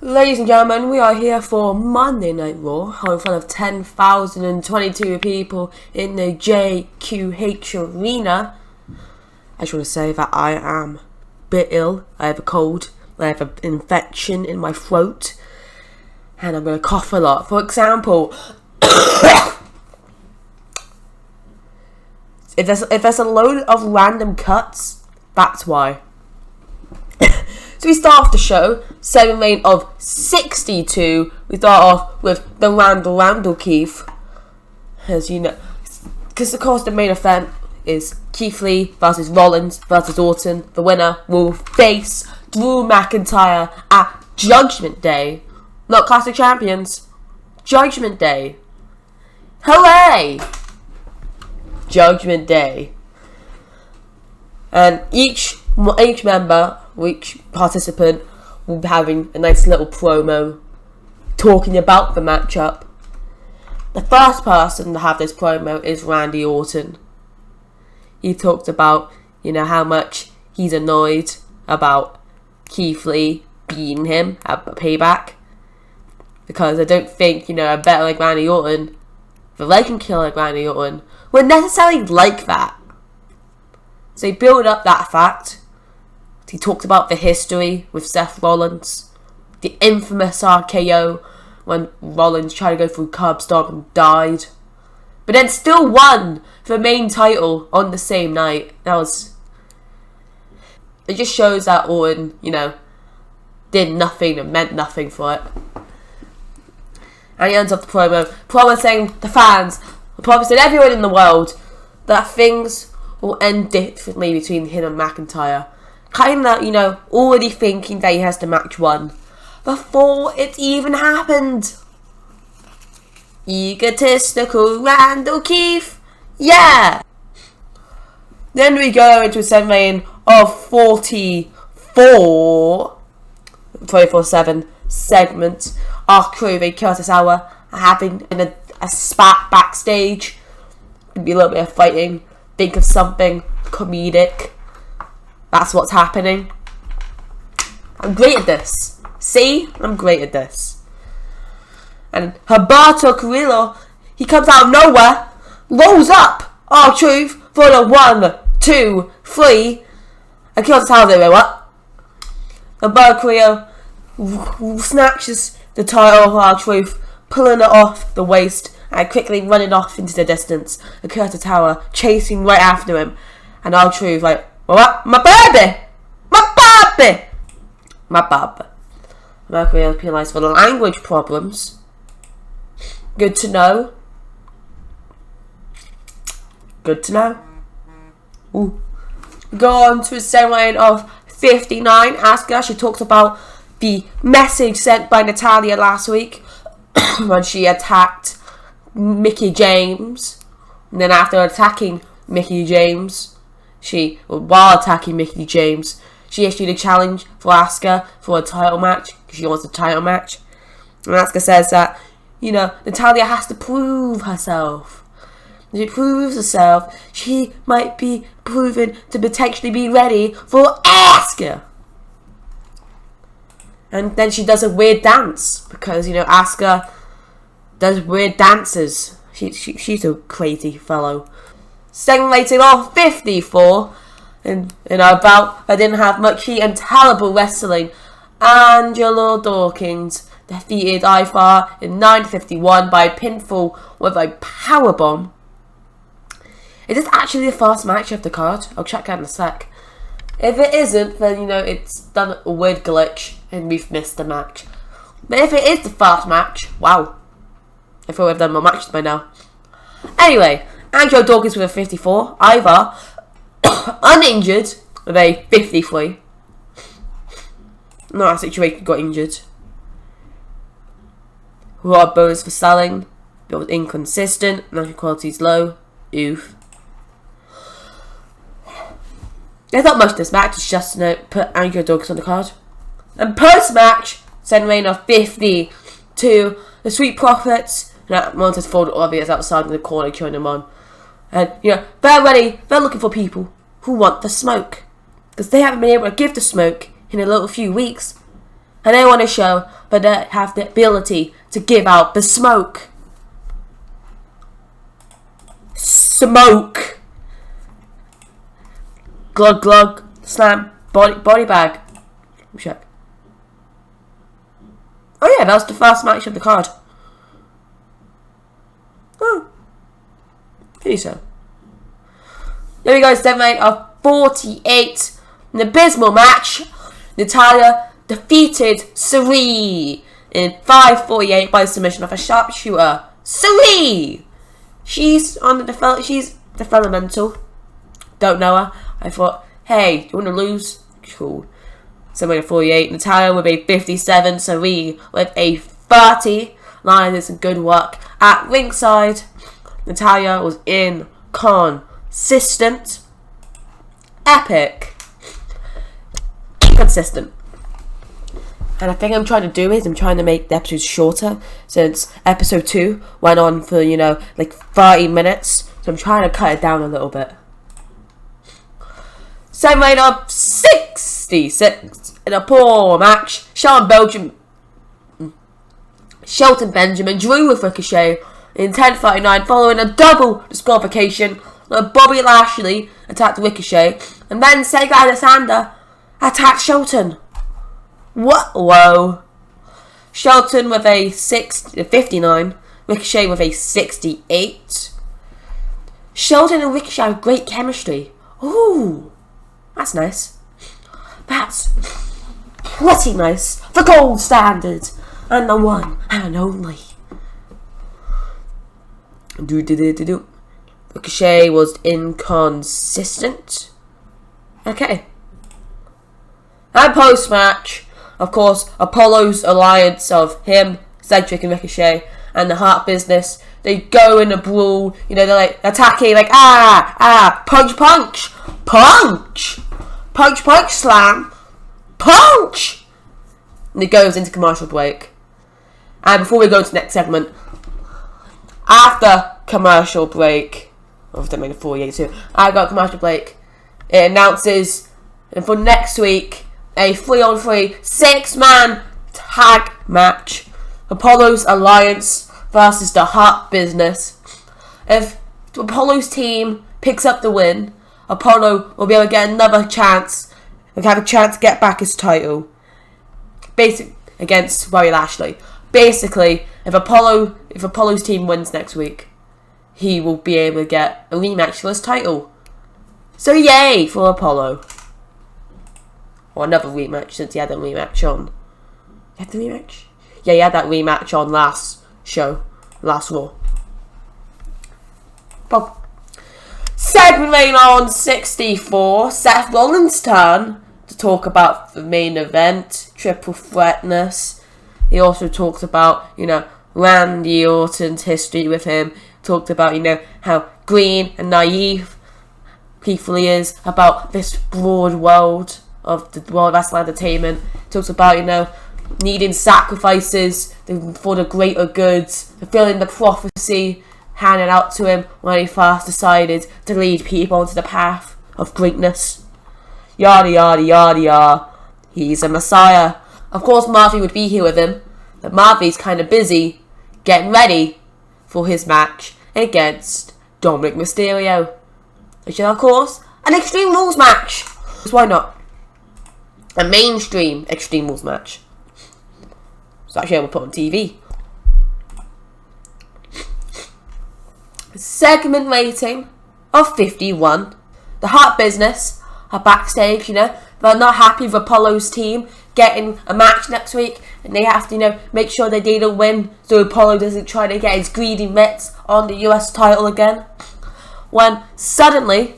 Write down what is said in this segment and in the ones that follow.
Ladies and gentlemen, we are here for Monday Night Raw in front of 10,022 people in the JQH Arena. I just want to say that I am a bit ill. I have a cold, I have an infection in my throat, and I'm going to cough a lot. For example, if there's a load of random cuts, that's why. So we start off the show, 7 lane of 62. We start off with the Randall Keith. As you know, because of course the main event is Keith Lee versus Rollins versus Orton. The winner will face Drew McIntyre at Judgment Day. Not Classic Champions. Judgment Day. Hooray! Judgment Day. And each member, each participant will be having a nice little promo talking about the matchup. The first person to have this promo is Randy Orton. He talked about, how much he's annoyed about Keith Lee beating him at Payback. Because I don't think, a better like Randy Orton, the legend killer like Randy Orton, would necessarily like that. So he built up that fact. He talked about the history with Seth Rollins, the infamous RKO when Rollins tried to go through curb stomp and died, but then still won the main title on the same night. It just shows that Orton, did nothing and meant nothing for it. And he ends up the promo saying the fans, promising everyone in the world that things will end differently between him and McIntyre. Kinda, already thinking that he has the match won before it even happened. Egotistical Randall Keith. Yeah! Then we go into a 7 lane of 24/7 segment. Archoman ArchoToo are having a spat backstage. Could be a little bit of fighting. Think of something comedic. That's what's happening. I'm great at this. See? I'm great at this. And Humberto Carrillo, he comes out of nowhere, rolls up R-Truth for the 1, 2, 3. And kills how they go up. Humberto Carrillo snatches the title of R-Truth, pulling it off the waist and quickly running off into the distance. ArchoToo chasing right after him. And R-Truth like, what? My baby! Mercury penalised for language problems. Good to know. Ooh. Go on to a 7 lane of 59. Asuka, she talks about the message sent by Natalya last week when she attacked Mickie James. And then after attacking Mickie James, while attacking Mickie James, she issued a challenge for Asuka for a title match, because she wants a title match. And Asuka says that, Natalya has to prove herself. If she proves herself, she might be proven to potentially be ready for Asuka. And then she does a weird dance, because, Asuka does weird dances. She's a crazy fellow. Segmented off 54 in our bout that didn't have much heat and terrible wrestling. Angelo Dawkins defeated Ivar in 9:51 by pinfall with a powerbomb. Is this actually the first match of the card? I'll check that in a sec. If it isn't, then it's done a weird glitch and we've missed the match. But if it is the first match, wow. I thought we've done more matches by now. Anyway, Angelo Dawkins with a 54. Ivar, uninjured, with a 53. Not a situation, got injured. Raw bonus for selling. It was inconsistent. Natural quality is low. Oof. I thought most of this match is just to put Angelo Dawkins on the card. And post-match, 7 lane of 52. The Sweet Profits. Montez Ford obvious outside in the corner cheering them on. And, they're ready. They're looking for people who want the smoke. Because they haven't been able to give the smoke in a little few weeks. and they want to show that they have the ability to give out the smoke. Smoke. Glug glug. Slam. Body bag. Check. Oh yeah, that was the first match of the card. Oh. Pretty so. There we go, segment of 48. An abysmal match. Natalya defeated Sari in 5:48 by submission of a sharpshooter. Sari! She's developmental. Don't know her. I thought, hey, do you want to lose? Cool. Segment of 48. Natalya with a 57. Sari with a 30. Lion did some good work at ringside. Natalya was inconsistent. Epic. Inconsistent. And I think I'm trying to do is I'm trying to make the episodes shorter, since episode 2 went on for, like 30 minutes. So I'm trying to cut it down a little bit. Segment up 66 in a poor match. Shelton Benjamin drew with Ricochet in 10:39 following a double disqualification where Bobby Lashley attacked Ricochet and then Cedric Alexander attacked Shelton. What? Whoa. Shelton with a 59, Ricochet with a 68. Shelton and Ricochet have great chemistry. Ooh, that's nice. That's pretty nice. The gold standard and the one and only. Ricochet was inconsistent. Okay. And post-match, of course, Apollo's alliance of him, Cedric and Ricochet, and the Hart Business, they go in a brawl, they're like attacking, like, punch, punch, punch, punch, punch, slam, punch! And it goes into commercial break. And before we go to the next segment, after commercial break, of the main 48 I got commercial break, it announces, and for next week, a 3-on-3 6-man tag match. Apollo's Alliance versus the Hart Business. If Apollo's team picks up the win, Apollo will be able to get another chance and have a chance to get back his title. Against Bobby Lashley. Basically, if Apollo's team wins next week, he will be able to get a rematch for his title. So yay for Apollo. Or another rematch, since he had a rematch on. He had the rematch? Yeah, he had that rematch on last Raw. Bob. Segment on 64, Seth Rollins' turn to talk about the main event, triple threatness. He also talked about, Randy Orton's history with him. Talked about, how green and naive people he is about this broad world of the World Wrestling Entertainment. Talks about, needing sacrifices for the greater goods, fulfilling the prophecy handed out to him when he first decided to lead people onto the path of greatness. Yada yada yada yada. He's a messiah. Of course Marvy would be here with him, but Marvy's kind of busy getting ready for his match against Dominik Mysterio. Which is, of course, an Extreme Rules match. Because why not? A mainstream Extreme Rules match. So actually I will put on TV. Segment rating of 51. The Hart Business are backstage, they're not happy with Apollo's team getting a match next week, and they have to, make sure they didn't win so Apollo doesn't try to get his greedy mitts on the US title again. When suddenly,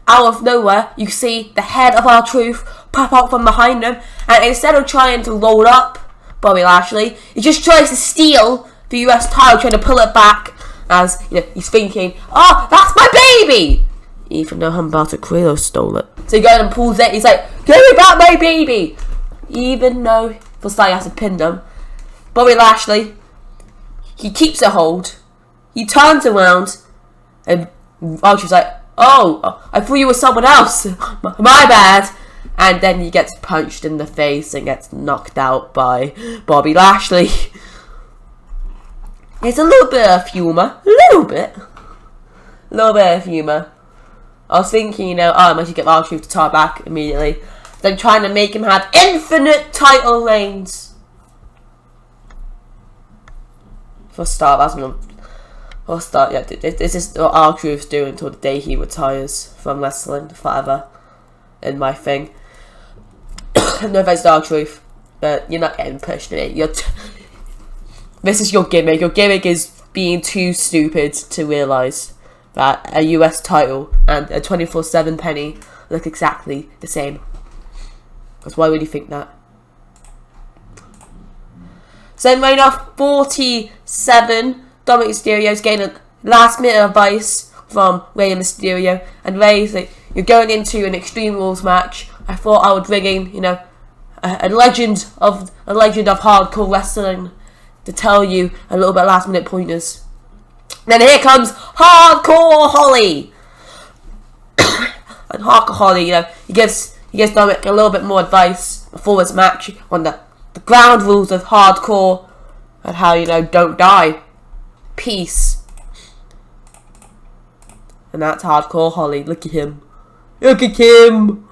out of nowhere, you see the head of R-Truth pop out from behind him, and instead of trying to roll up Bobby Lashley, he just tries to steal the US title, trying to pull it back, as he's thinking, oh, that's my baby! Even though Humberto Carrillo stole it. So he goes and pulls it, he's like, give me back my baby! Even though Versailles has to pin them, Bobby Lashley, he keeps a hold, he turns around, and Archie's like, oh, I thought you were someone else, my bad. and then he gets punched in the face and gets knocked out by Bobby Lashley. It's a little bit of humour. A little bit of humour. I was thinking, I might get R-Truth to tie back immediately. Then trying to make him have infinite title reigns. For a start, yeah, this is what R-Truth's doing until the day he retires from wrestling forever. In my thing. No offense to R-Truth, but you're not getting pushed in it. This is your gimmick. Your gimmick is being too stupid to realise that a US title and a 24/7 penny look exactly the same. Because why would you think that? So in off 47, Dominik Mysterio is getting a last minute advice from Rey and Mysterio, and Rey's like, "You're going into an Extreme Rules match. I thought I would bring in, a legend of hardcore wrestling to tell you a little bit of last minute pointers." Then here comes Hardcore Holly, and Hardcore Holly, he gives Dominik a little bit more advice before his match on the ground rules of hardcore and how don't die, peace, and that's Hardcore Holly. Look at him. Look at him.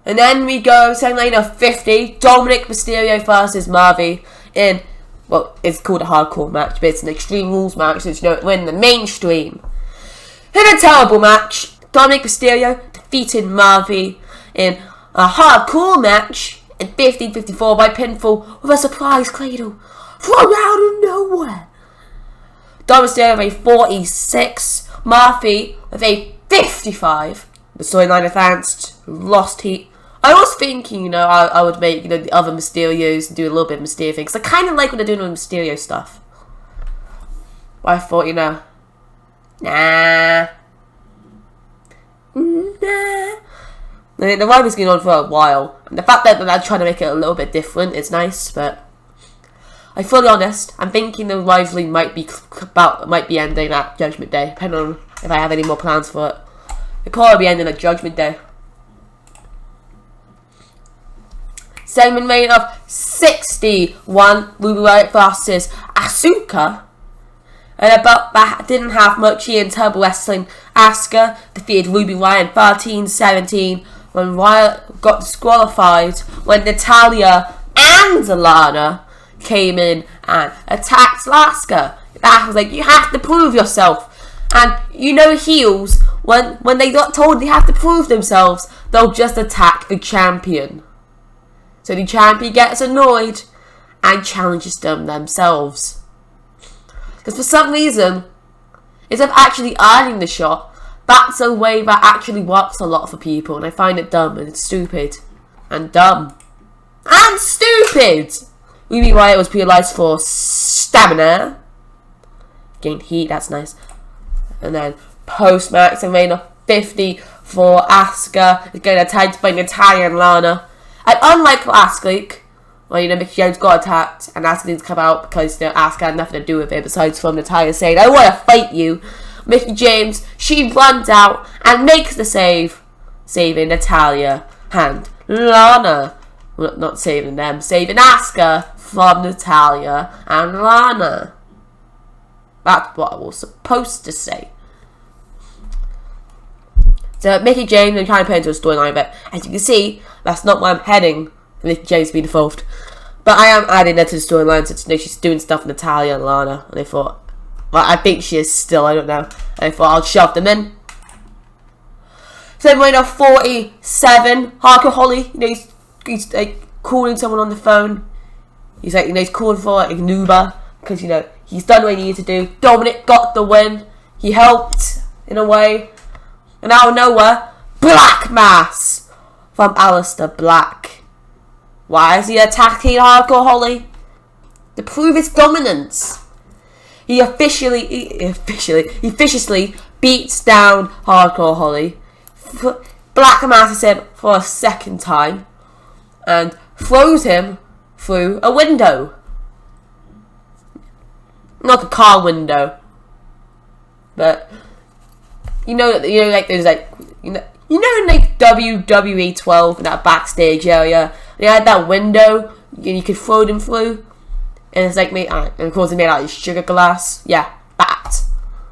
And then we go second lane of 50. Dominik Mysterio versus Murphy in, well, it's called a hardcore match, but it's an Extreme Rules match, since we're in the mainstream. In a terrible match, Dominik Mysterio defeated Murphy in a hardcore match in 15:54 by pinfall with a surprise cradle from out of nowhere. Dominik Mysterio with a 46, Murphy with a 55. The storyline advanced, lost heat. I was thinking, I would make, the other Mysterios and do a little bit of Mysterio things. I kind of like what they're doing with Mysterio stuff. But I thought, nah. The rivalry's going on for a while. And the fact that they're trying to make it a little bit different is nice, but I'm fully honest, I'm thinking the rivalry might be ending at Judgment Day, depending on if I have any more plans for it. It'll probably be ending at Judgment Day. Segment made of 61, Ruby Riott versus Asuka. And about that didn't have much here in Turbo Wrestling. Asuka defeated Ruby Riott in 13-17 when Riott got disqualified when Natalya and Alana came in and attacked Asuka. That was like, you have to prove yourself. And heels, when they got told they have to prove themselves, they'll just attack the champion. So the champion gets annoyed and challenges them themselves. Because for some reason, instead of actually earning the shot, that's a way that actually works a lot for people. And I find it dumb and stupid. And dumb. And stupid! Ruby Riott was penalised for stamina. Gained heat, that's nice. And then post-match, and Reign of 50 for Asuka. Is getting attacked by Natalya and Lana. And unlike last week, where Mickie James got attacked and Asuka didn't come out because Asuka had nothing to do with it besides from Natalya saying, "I want to fight you," Mickie James, she runs out and makes the save, saving Natalya and Lana. Well, not saving them, saving Asuka from Natalya and Lana. That's what I was supposed to say. So Mickie James, I'm trying to put into a storyline, but as you can see, that's not where I'm heading for Mickie James being involved. But I am adding that to the storyline since she's doing stuff with Natalya and Lana. And I thought, well, I think she is still, I don't know. And I thought I'll shove them in. So then we're now 47. Hardcore Holly, he's like calling someone on the phone. He's like, he's calling for like an Uber because he's done what he needed to do. Dominik got the win. He helped in a way. And out of nowhere, Black Mass from Aleister Black. Why is he attacking Hardcore Holly? To prove his dominance. He viciously beats down Hardcore Holly. Black Masses him for a second time and throws him through a window. Not a car window, but like there's like You know in like WWE 12 in that backstage area, they had that window and you could throw them through, and it's like made, and of course they made out of sugar glass. Yeah, that.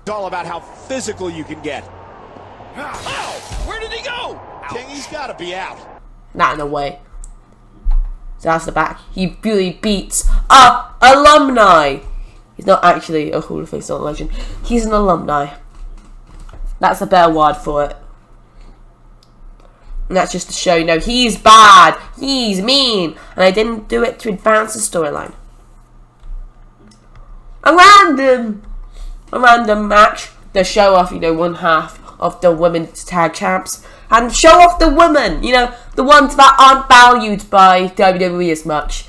It's all about how physical you can get. Oh, where did he go? King, he's got to be out. Not in a way. So that's the back. He really beats a alumni. He's not actually a Hall of Fame, not a legend. He's an alumni. That's a better word for it. And that's just to show, he's bad, he's mean, and I didn't do it to advance the storyline. A random match to show off, one half of the women's tag champs, and show off the women, the ones that aren't valued by WWE as much.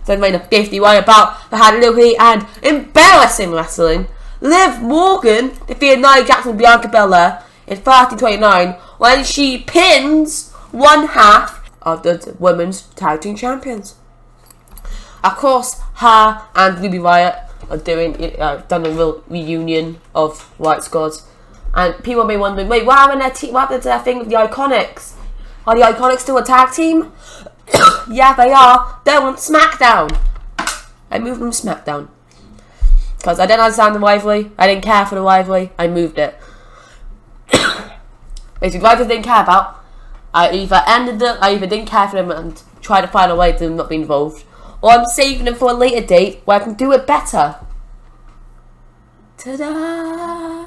Then made a 51 about the Hallelujah and embarrassing wrestling. Liv Morgan defeated Nia Jackson and Bianca Belair in 1329 when she pins one half of the women's tag team champions. Of course, her and Ruby Riott are done a real reunion of White Squads, and people may be wondering, wait, what happened to their thing with the Iconics? Are the Iconics still a tag team? Yeah, they are. They're on SmackDown. I moved them to SmackDown because I didn't understand the rivalry. I didn't care for the rivalry. I moved it. Basically, rivalry I didn't care about. I either didn't care for them and tried to find a way to them not be involved, or I'm saving them for a later date where I can do it better. Ta-da!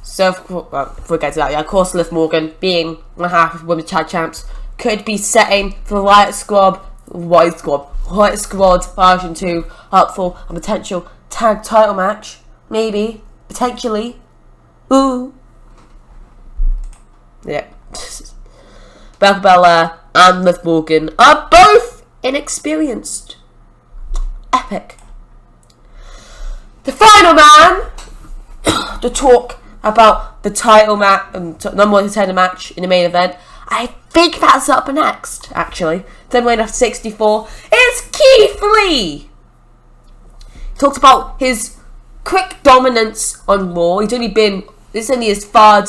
So, before we get to that, of course, Liv Morgan, being one half of women's tag champs, could be setting for the White Squad version 2 up for a potential tag title match. Maybe. Potentially. Ooh. Yeah. Bianca Belair and Liv Morgan are both inexperienced. Epic. The final man to talk about the title match and number 1 contender match in the main event. I think that's up next, actually. Then we're at 64. It's Keith Lee. He talks about his quick dominance on Raw. This is only his third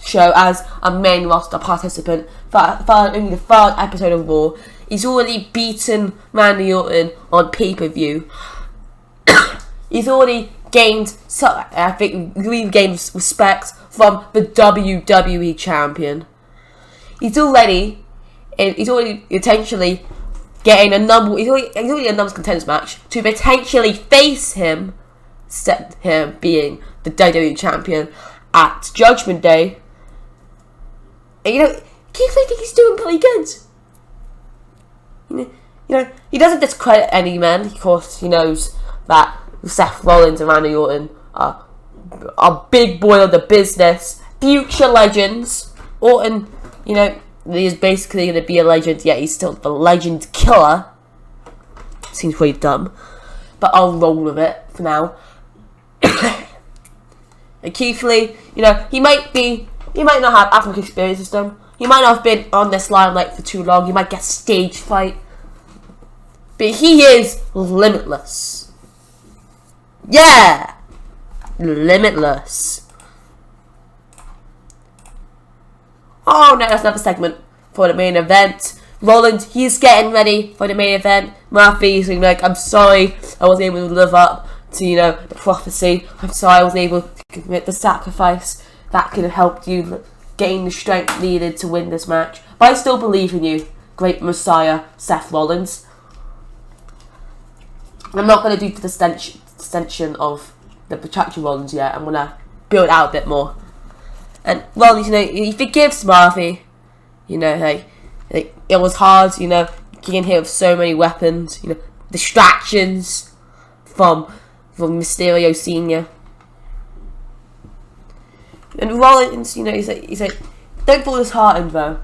show as a main roster participant. Only the third episode of Raw. He's already beaten Randy Orton on pay-per-view. He's already gained respect from the WWE champion. He's already potentially getting a number. He's already a numbers contenders match to potentially face him, being the WWE champion at Judgment Day. And Keith Lee thinks he's doing pretty good. He doesn't discredit any man. Of course, he knows that Seth Rollins and Randy Orton are big boy of the business, future legends. Orton, he is basically going to be a legend, yet he's still the legend killer. Seems pretty dumb, but I'll roll with it for now. And Keith Lee, he might not have as much experience as them. He might not have been on this limelight for too long. He might get stage fright, but he is limitless. Yeah! Limitless. Oh no, that's another segment for the main event. Rollins, he's getting ready for the main event. Murphy's like, I'm sorry I wasn't able to live up to, the prophecy. I'm sorry I wasn't able to commit the sacrifice that could have helped you gain the strength needed to win this match. But I still believe in you, great Messiah, Seth Rollins. I'm not going to do the extension of the protraction Rollins yet. I'm going to build out a bit more. And Rollins, he forgives Murphy. It was hard, getting hit with so many weapons, distractions from Mysterio Senior. And Rollins, he's like, don't fall disheartened though.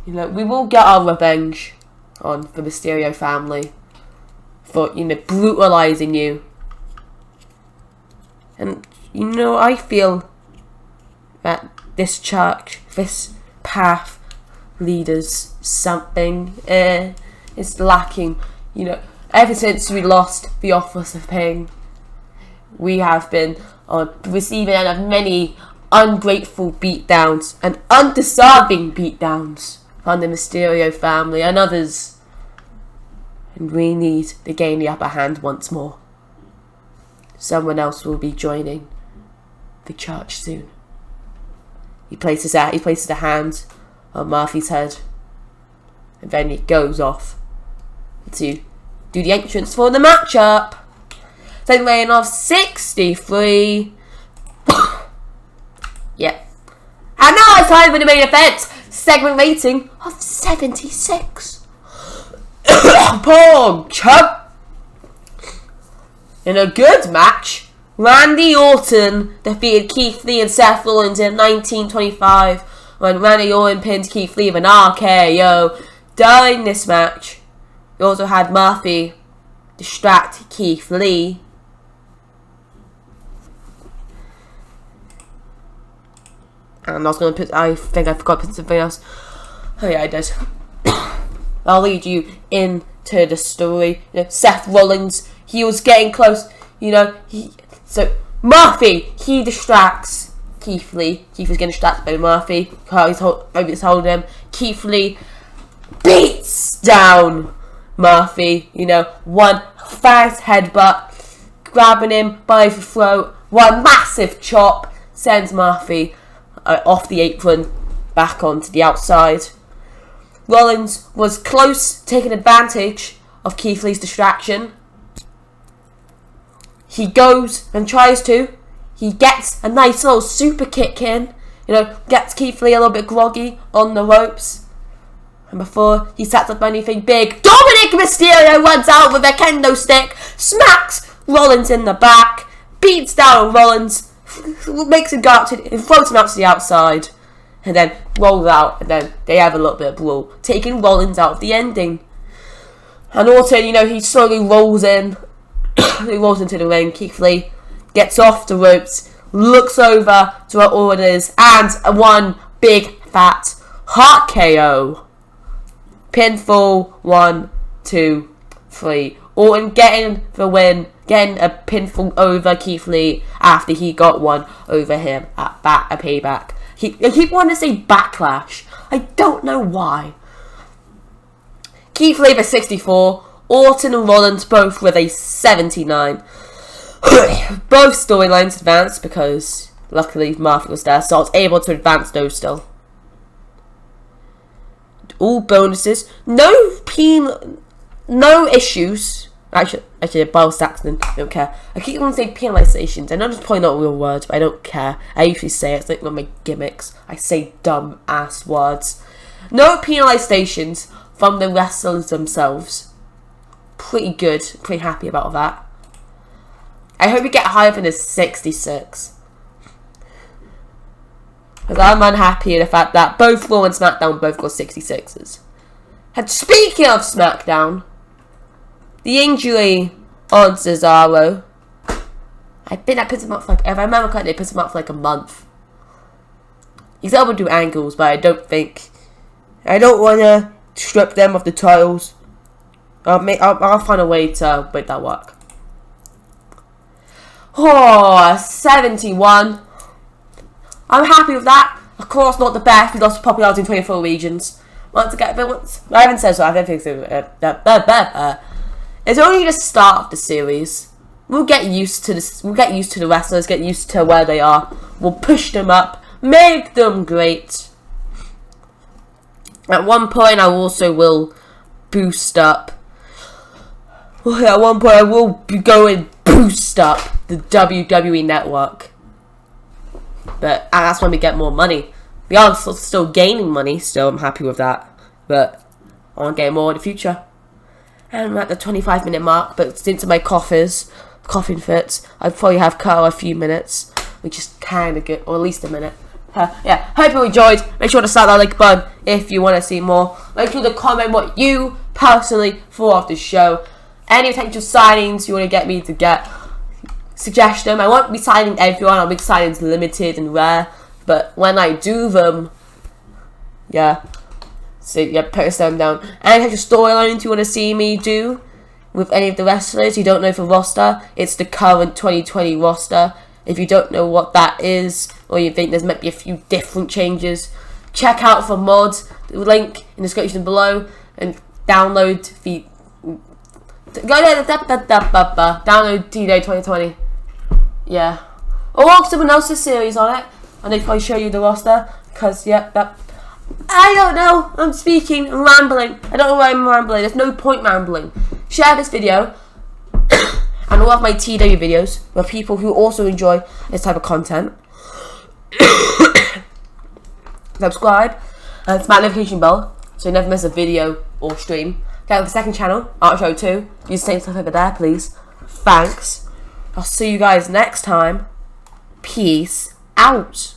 We will get our revenge on the Mysterio family for, brutalizing you. And, I feel that this church, this path, leaders something is lacking. Ever since we lost the Office of Pain, we have been on receiving end of many ungrateful beatdowns and undeserving beatdowns from the Mysterio family and others. And we need to gain the upper hand once more. Someone else will be joining the church soon. He places a hand on Murphy's head, and then he goes off to do the entrance for the matchup. Second rating of 63. Yeah. And now it's time for the main event. Segment rating of 76. Poor chub. In a good match, Randy Orton defeated Keith Lee and Seth Rollins in 1925 when Randy Orton pinned Keith Lee with an RKO. During this match, we also had Murphy distract Keith Lee. And I think I forgot to put something else. Oh yeah, I did. I'll lead you into the story. Seth Rollins, he was getting close. So Murphy, he distracts Keith Lee. Keith was getting distracted by Murphy. He's holding him. Keith Lee beats down Murphy. One fast headbutt, grabbing him by the throat. One massive chop sends Murphy off the apron, back onto the outside. Rollins was close, taking advantage of Keith Lee's distraction. He goes and tries to. He gets a nice little super kick in. Gets Keith Lee a little bit groggy on the ropes. And before he sets up anything big, Dominik Mysterio runs out with a kendo stick, smacks Rollins in the back, beats down Rollins, makes him go out and floats him out to the outside, and then rolls out, and then they have a little bit of brawl, taking Rollins out of the ending. And Orton, he slowly rolls in. He rolls into the ring. Keith Lee gets off the ropes, looks over to what orders, and one big fat heart KO. Pinfall 1, 2, 3. Orton getting the win, getting a pinfall over Keith Lee after he got one over him at Payback. I keep wanting to say Backlash. I don't know why. Keith Lee with 64. Orton and Rollins both with a 79. Both storylines advanced because luckily Murphy was there, so I was able to advance those still. All bonuses. No issues. Actually, Bill Saxton, I don't care. I keep wanting to say penalizations. I know it's probably not a real word, but I don't care. I usually say it. It's like one of my gimmicks. I say dumb ass words. No penalizations from the wrestlers themselves. Pretty good. Pretty happy about that. I hope we get higher than a 66. Because I'm unhappy at the fact that both Raw and SmackDown both got 66s. And speaking of SmackDown, the injury on Cesaro, I think that puts him up for if I remember correctly, it puts him up for a month. He's able to do angles, but I don't want to strip them of the titles. I'll find a way to make that work. 71. I'm happy with that. Of course, not the best. We lost popularity in 24 regions. I haven't said so. I don't think so. It's only the start of the series. We'll get used to this. We'll get used to the wrestlers. Get used to where they are. We'll push them up. Make them great. At one point, I also will boost up. At one point, I will go and boost up the WWE Network. But that's when we get more money. We are still gaining money. Still, I'm happy with that. But I want to get more in the future. And we're at the 25-minute mark. But since my coughing fits, I probably have cut out a few minutes, which is kind of good, or at least a minute. Yeah, hope you enjoyed. Make sure to slap that like button if you want to see more. Make sure to comment what you personally thought of the show. Any potential signings you want to get me to get, suggest them. I won't be signing everyone. I'll make signings limited and rare. But when I do them, yeah. So yeah, post them down. Any potential storylines you want to see me do, with any of the wrestlers. You don't know the roster, it's the current 2020 roster. If you don't know what that is, or you think there's might be a few different changes, check out the mods, the link in the description below, and download the download TEW2020. Yeah. Or someone else's series on it, and they probably show you the roster. Because I don't know. I'm speaking. I'm rambling. I don't know why I'm rambling. There's no point rambling. Share this video and all of my TEW videos with people who also enjoy this type of content. Subscribe and smash the notification bell so you never miss a video or stream. Get on the second channel, ArchoToo. Use the same stuff over there, please. Thanks. I'll see you guys next time. Peace out.